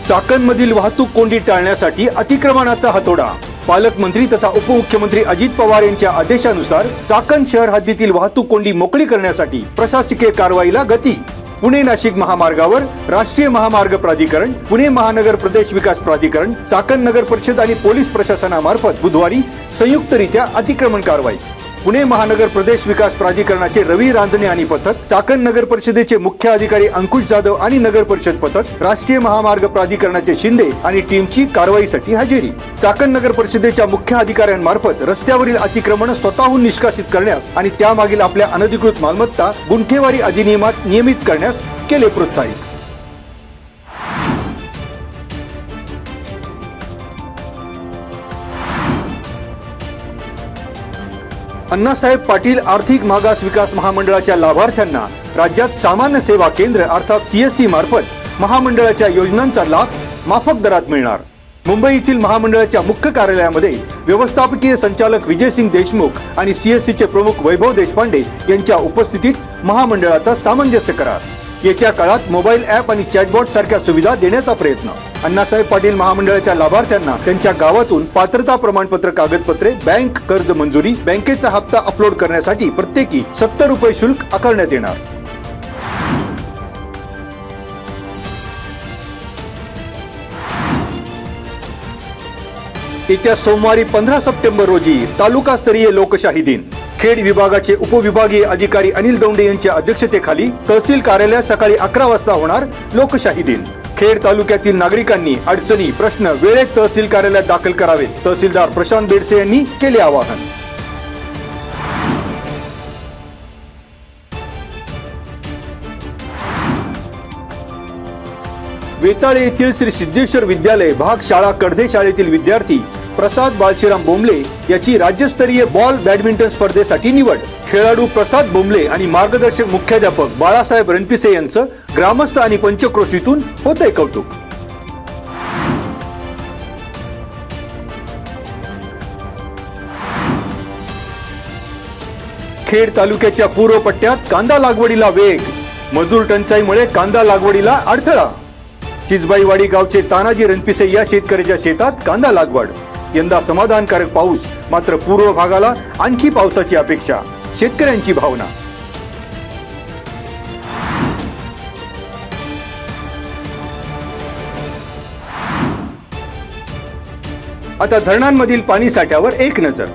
चाकणमधील वाहतूक कोंडी टाळण्यासाठी अतिक्रमणाचा हातोडा। पालकमंत्री तथा उपमुख्यमंत्री अजित पवार यांच्या आदेशानुसार चाकण शहर हद्दीतील वाहतूक कोंडी मोकळी करण्यासाठी प्रशासकीय कारवाईला गती। पुणे नाशिक महामार्गावर राष्ट्रीय महामार्ग प्राधिकरण, पुणे महानगर प्रदेश विकास प्राधिकरण, चाकण नगर परिषद आणि पोलीस प्रशासनामार्फत बुधवारी संयुक्तरित्या अतिक्रमण कारवाई। पुणे महानगर प्रदेश विकास प्राधिकरणाचे रवी रांजणे आणि पथक, चाकण नगर परिषदेचे मुख्य अधिकारी अंकुश जाधव आणि नगर परिषद पथक, राष्ट्रीय महामार्ग प्राधिकरणाचे शिंदे आणि टीमची कारवाईसाठी हजेरी। चाकण नगर परिषदेच्या मुख्य अधिकाऱ्यांमार्फत रस्त्यावरील अतिक्रमण स्वतःहून निष्कासित करण्यास आणि त्यामागील आपल्या अनधिकृत मालमत्ता गुंठेवारी अधिनियमात नियमित करण्यास केले प्रोत्साहित। अण्णासाहेब पाटील आर्थिक मागास विकास महामंडळाच्या लाभार्थ्यांना राज्यात सामान्य सेवा केंद्र अर्थात सीएससी मार्फत महामंडळाच्या योजनांचा लाभ माफक दरात मिळणार। मुंबई येथील महामंडळाच्या मुख्य कार्यालयामध्ये व्यवस्थापकीय संचालक विजयसिंग देशमुख आणि सीएससीचे प्रमुख वैभव देशपांडे यांच्या उपस्थितीत महामंडळाचा सामंजस्य करार। येत्या काळात मोबाईल ॲप आणि चॅटबॉट सारख्या सुविधा देण्याचा प्रयत्न। अण्णासाहेब पाटील महामंडळाच्या लाभार्थ्यांना त्यांच्या गावातून पात्रता प्रमाणपत्र कागदपत्रे, बँक कर्ज मंजुरी, बँकेचा हप्ता अपलोड करण्यासाठी प्रत्येकी 70 रुपये शुल्क आकारण्यात येणार। येत्या सोमवारी 15 सप्टेंबर रोजी तालुकास्तरीय लोकशाही दिन। खेड विभागाचे उपविभागीय अधिकारी अनिल दौंडे यांच्या अध्यक्षतेखाली तहसील कार्यालयात सकाळी 11 वाजता होणार लोकशाही दिन। खेड तालुक्यातील नागरिकांनी अडचणी, प्रश्न वेळेत तहसील कार्यालयात दाखल करावेत, तहसीलदार प्रशांत बेडसे यांनी केले आवाहन। वेताळे येथील श्री सिद्धेश्वर विद्यालय भाग शाळा कडधे शाळेतील विद्यार्थी प्रसाद बाळशीराम बोंबले याची राज्यस्तरीय बॉल बॅडमिंटन स्पर्धेसाठी निवड। खेळाडू प्रसाद बोंबले आणि मार्गदर्शक मुख्याध्यापक बाळासाहेब रणपिसे यांचं ग्रामस्थ आणि पंचक्रोशीतून होतंय कौतुक। खेड तालुक्याच्या पूर्व पट्ट्यात कांदा लागवडीला वेग, मजूर टंचाईमुळे कांदा लागवडीला अडथळा। चिजबाईवाडी गावचे तानाजी रणपिसे या शेतकऱ्याच्या शेतात कांदा लागवड। यंदा समाधानकारक पाऊस, मात्र पूर्व भागाला आणखी पावसाची अपेक्षा, शेतकऱ्यांची भावना। आता धरणांमधील पाणी साठ्यावर एक नजर।